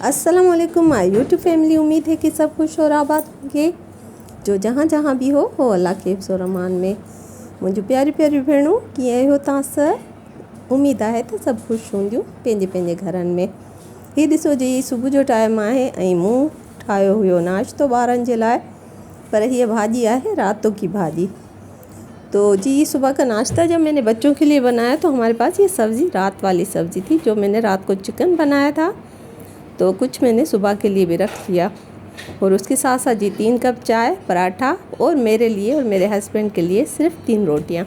अस्सलाम वालेकुम my YouTube family. उम्मीद है कि सब खुश और आबाद होंगे। जो जहाँ जहाँ भी हो अल्लाह के हिफ्ज़ और अमान में। मुझे प्यारी प्यारी भेणों कीअं आहियो तव्हां सभु। उम्मीद आहे त सभु ख़ुशि हूंदियूं पंहिंजे पंहिंजे घरनि में। हीअ ॾिसो जी सुबुह जो टाइम आहे ऐं मूं ठाहियो हुयो नाश्तो ॿारनि जे लाइ, पर हीअ भाॼी आहे रातों की भाॼी। तो जी सुबह का नाश्ता जब मैंने बच्चों के लिए बनाया तो हमारे पास ये सब्ज़ी रात वाली सब्ज़ी थी। जो मैंने रात को चिकन बनाया था तो कुछ मैंने सुबह के लिए भी रख लिया, और उसके साथ साथ जी 3 कप चाय, पराठा और मेरे लिए और मेरे हस्बैंड के लिए सिर्फ 3 रोटियां।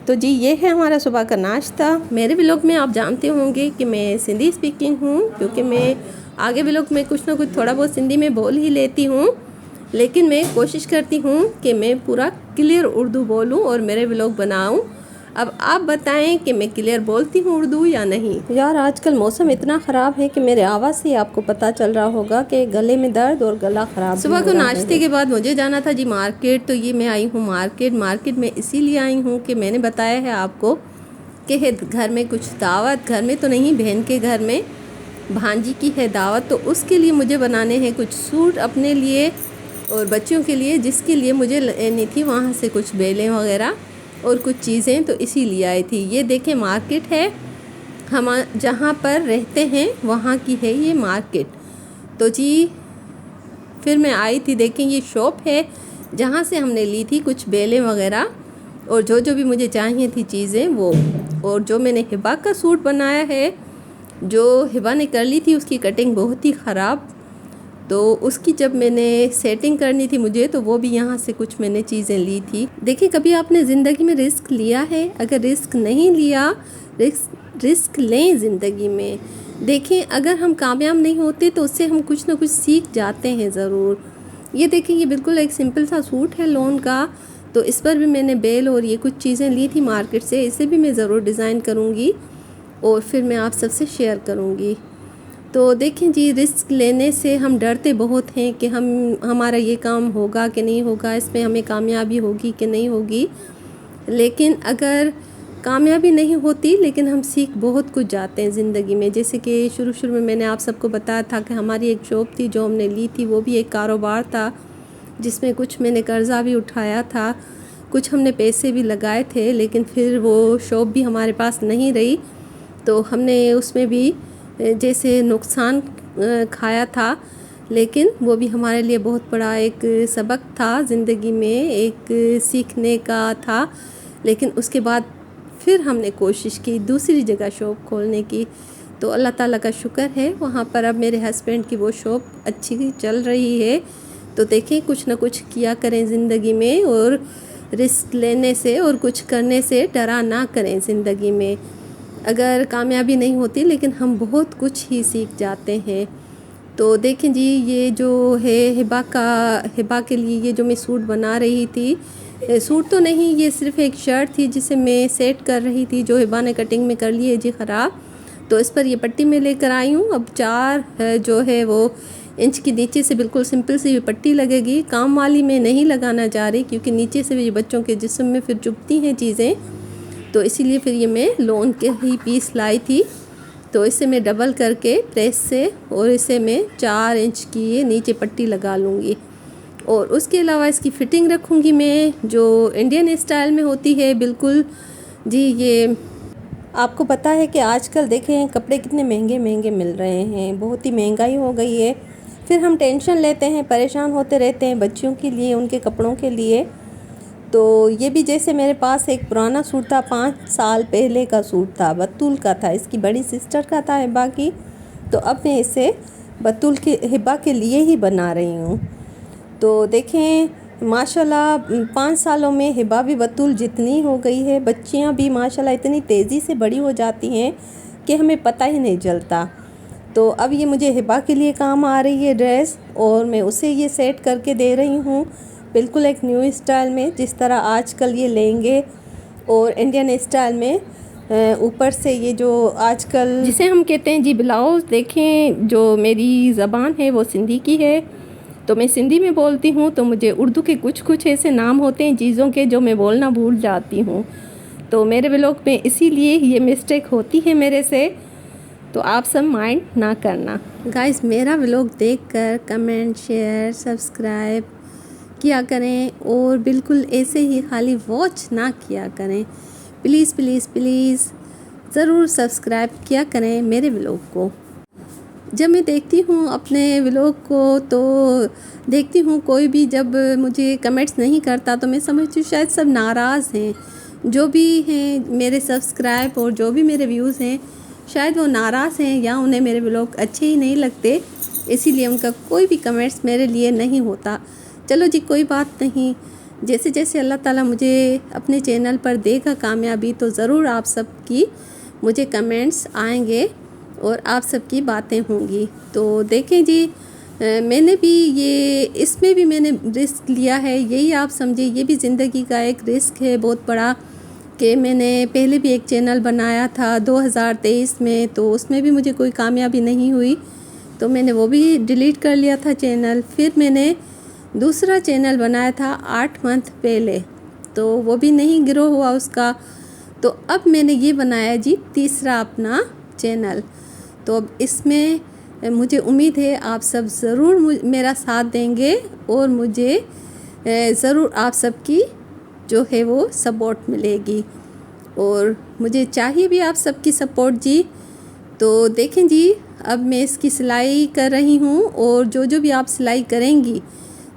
तो जी ये है हमारा सुबह का नाश्ता। मेरे व्लॉग में आप जानते होंगे कि मैं सिंधी स्पीकिंग हूँ, क्योंकि मैं आगे व्लॉग में कुछ ना कुछ थोड़ा बहुत सिंधी में बोल ही लेती हूँ, लेकिन मैं कोशिश करती हूँ कि मैं पूरा क्लियर उर्दू बोलूँ और मेरे व्लॉग बनाऊँ। अब आप बताएं कि मैं क्लियर बोलती हूँ उर्दू या नहीं। यार आजकल मौसम इतना ख़राब है कि मेरे आवाज़ से आपको पता चल रहा होगा कि गले में दर्द और गला ख़राब। सुबह को नाश्ते के बाद मुझे जाना था जी मार्केट। तो ये मैं आई हूँ मार्केट में इसीलिए आई हूँ कि मैंने बताया है आपको कि घर में कुछ दावत, घर में तो नहीं, बहन के घर में भांजी की है दावत। तो उसके लिए मुझे बनाने हैं कुछ सूट अपने लिए और बच्चों के लिए, जिसके लिए मुझे लेनी थी वहाँ से कुछ बेलें वगैरह और कुछ चीज़ें, तो इसीलिए आई थी। ये देखें मार्केट है, हम जहाँ पर रहते हैं वहाँ की है ये मार्केट। तो जी फिर मैं आई थी, देखें ये शॉप है जहाँ से हमने ली थी कुछ बेलें वगैरह और जो भी मुझे चाहिए थी चीज़ें वो। और जो मैंने हिबा का सूट बनाया है, जो हिबा ने कर ली थी उसकी कटिंग बहुत ही ख़राब, तो उसकी जब मैंने सेटिंग करनी थी मुझे, तो वो भी यहाँ से कुछ मैंने चीज़ें ली थी। देखिए कभी आपने ज़िंदगी में रिस्क लिया है? अगर रिस्क नहीं लिया, रिस्क लें ज़िंदगी में। देखें अगर हम कामयाब नहीं होते तो उससे हम कुछ ना कुछ सीख जाते हैं ज़रूर। ये देखें ये बिल्कुल एक सिंपल सा सूट है लॉन का, तो इस पर भी मैंने बेल और ये कुछ चीज़ें ली थी मार्केट से। इसे भी मैं ज़रूर डिज़ाइन करूँगी और फिर मैं आप सबसे शेयर करूँगी। तो देखें जी रिस्क लेने से हम डरते बहुत हैं कि हमारा ये काम होगा कि नहीं होगा, इसमें हमें कामयाबी होगी कि नहीं होगी। लेकिन अगर कामयाबी नहीं होती, लेकिन हम सीख बहुत कुछ जाते हैं ज़िंदगी में। जैसे कि शुरू में मैंने आप सबको बताया था कि हमारी एक शॉप थी जो हमने ली थी, वो भी एक कारोबार था जिसमें कुछ मैंने कर्ज़ा भी उठाया था, कुछ हमने पैसे भी लगाए थे, लेकिन फिर वो शॉप भी हमारे पास नहीं रही, तो हमने उसमें भी जैसे नुकसान खाया था। लेकिन वो भी हमारे लिए बहुत बड़ा एक सबक था ज़िंदगी में, एक सीखने का था। लेकिन उसके बाद फिर हमने कोशिश की दूसरी जगह शॉप खोलने की, तो अल्लाह ताला का शुक्र है वहाँ पर अब मेरे हस्बैंड की वो शॉप अच्छी चल रही है। तो देखें कुछ ना कुछ किया करें ज़िंदगी में, और रिस्क लेने से और कुछ करने से डरा ना करें ज़िंदगी में। अगर कामयाबी नहीं होती, लेकिन हम बहुत कुछ ही सीख जाते हैं। तो देखें जी ये जो है हिबा के लिए ये जो मैं सूट बना रही थी, सूट तो नहीं, ये सिर्फ एक शर्ट थी जिसे मैं सेट कर रही थी, जो हिबा ने कटिंग में कर ली है जी ख़राब। तो इस पर ये पट्टी में लेकर आई हूँ। अब 4 जो है वो इंच की नीचे से बिल्कुल सिंपल सी पट्टी लगेगी। काम वाली में नहीं लगाना चाह रही, क्योंकि नीचे से भी बच्चों के जिस्म में फिर चुभती हैं चीज़ें, तो इसीलिए फिर ये मैं लॉन के ही पीस लाई थी। तो इसे मैं डबल करके प्रेस से और इसे मैं 4 इंच की ये नीचे पट्टी लगा लूँगी। और उसके अलावा इसकी फ़िटिंग रखूँगी मैं जो इंडियन स्टाइल में होती है बिल्कुल जी। ये आपको पता है कि आजकल देखें कपड़े कितने महंगे महंगे मिल रहे हैं, बहुत ही महंगाई हो गई है। फिर हम टेंशन लेते हैं, परेशान होते रहते हैं बच्चों के लिए, उनके कपड़ों के लिए। तो ये भी जैसे मेरे पास एक पुराना सूट था, 5 साल पहले का सूट था, बतूल का था, इसकी बड़ी सिस्टर का था हिबा की। तो अब मैं इसे बतूल के हिबा के लिए ही बना रही हूँ। तो देखें माशाल्लाह 5 सालों में हिबा भी बतूल जितनी हो गई है, बच्चियाँ भी माशाल्लाह इतनी तेज़ी से बड़ी हो जाती हैं कि हमें पता ही नहीं चलता। तो अब ये मुझे हिबा के लिए काम आ रही है ड्रेस, और मैं उसे ये सेट करके दे रही हूँ बिल्कुल एक न्यू स्टाइल में, जिस तरह आजकल ये लहंगे और इंडियन स्टाइल में ऊपर से ये जो आजकल जिसे हम कहते हैं जी ब्लाउज़। देखें जो मेरी ज़बान है वो सिंधी की है, तो मैं सिंधी में बोलती हूँ, तो मुझे उर्दू के कुछ ऐसे नाम होते हैं चीज़ों के जो मैं बोलना भूल जाती हूँ। तो मेरे व्लॉग में इसीलिए ये मिस्टेक होती है मेरे से। तो आप सब माइंड ना करना। गाइस, मेरा व्लॉग देखकर कमेंट, शेयर, सब्सक्राइब किया करें और बिल्कुल ऐसे ही खाली वॉच ना किया करें। प्लीज़ प्लीज़ प्लीज़ ज़रूर सब्सक्राइब किया करें मेरे व्लॉग को। जब मैं देखती हूँ अपने व्लॉग को तो देखती हूँ कोई भी जब मुझे कमेंट्स नहीं करता तो मैं समझती हूँ शायद सब नाराज़ हैं। जो भी हैं मेरे सब्सक्राइब और जो भी मेरे व्यूज़ हैं शायद वो नाराज़ हैं या उन्हें मेरे व्लॉग अच्छे ही नहीं लगते, इसीलिए उनका कोई भी कमेंट्स मेरे लिए नहीं होता। चलो जी, कोई बात नहीं। जैसे जैसे अल्लाह ताला मुझे अपने चैनल पर देगा कामयाबी तो ज़रूर आप सबकी मुझे कमेंट्स आएंगे और आप सबकी बातें होंगी। तो देखें जी, मैंने भी ये इसमें भी मैंने रिस्क लिया है, यही आप समझिए ये भी ज़िंदगी का एक रिस्क है बहुत बड़ा। कि मैंने पहले भी एक चैनल बनाया था 2023 में, तो उसमें भी मुझे कोई कामयाबी नहीं हुई तो मैंने वो भी डिलीट कर लिया था चैनल। फिर मैंने दूसरा चैनल बनाया था 8 मंथ पहले, तो वो भी नहीं ग्रो हुआ उसका। तो अब मैंने ये बनाया जी तीसरा अपना चैनल। तो अब इसमें मुझे उम्मीद है आप सब ज़रूर मेरा साथ देंगे और मुझे ज़रूर आप सबकी जो है वो सपोर्ट मिलेगी और मुझे चाहिए भी आप सबकी सपोर्ट जी। तो देखें जी, अब मैं इसकी सिलाई कर रही हूँ और जो जो भी आप सिलाई करेंगी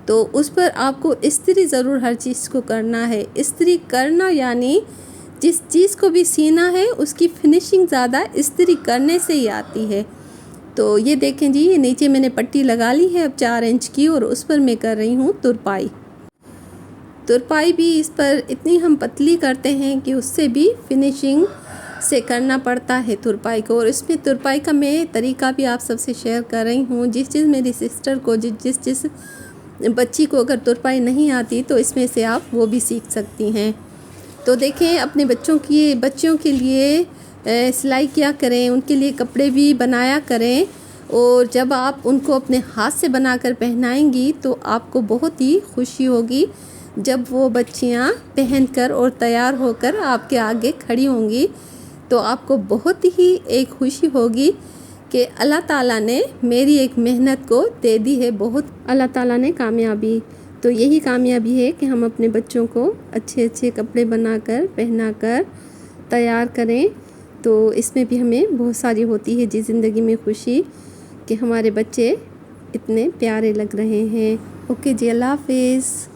तो उस पर आपको इस्त्री ज़रूर हर चीज़ को करना है। इस्त्री करना यानी जिस चीज़ को भी सीना है उसकी फिनिशिंग ज़्यादा इस्त्री करने से ही आती है। तो ये देखें जी, ये नीचे मैंने पट्टी लगा ली है अब 4 इंच की और उस पर मैं कर रही हूँ तुरपाई। तुरपाई भी इस पर इतनी हम पतली करते हैं कि उससे भी फिनिशिंग से करना पड़ता है तुरपाई को। और इसमें तुरपाई का मैं तरीका भी आप सबसे शेयर कर रही हूँ। जिस मेरी सिस्टर को जिस बच्ची को अगर तुरपाई नहीं आती तो इसमें से आप वो भी सीख सकती हैं। तो देखें, अपने बच्चों के लिए सिलाई किया करें, उनके लिए कपड़े भी बनाया करें और जब आप उनको अपने हाथ से बनाकर पहनाएंगी तो आपको बहुत ही खुशी होगी जब वो बच्चियां पहनकर और तैयार होकर आपके आगे खड़ी होंगी। तो आपको बहुत ही एक खुशी होगी कि अल्लाह ताला ने मेरी एक मेहनत को दे दी है बहुत, अल्लाह ताला ने कामयाबी। तो यही कामयाबी है कि हम अपने बच्चों को अच्छे अच्छे कपड़े बनाकर पहनाकर तैयार करें। तो इसमें भी हमें बहुत सारी होती है जी ज़िंदगी में खुशी कि हमारे बच्चे इतने प्यारे लग रहे हैं। ओके जी, अल्लाह हाफिज़।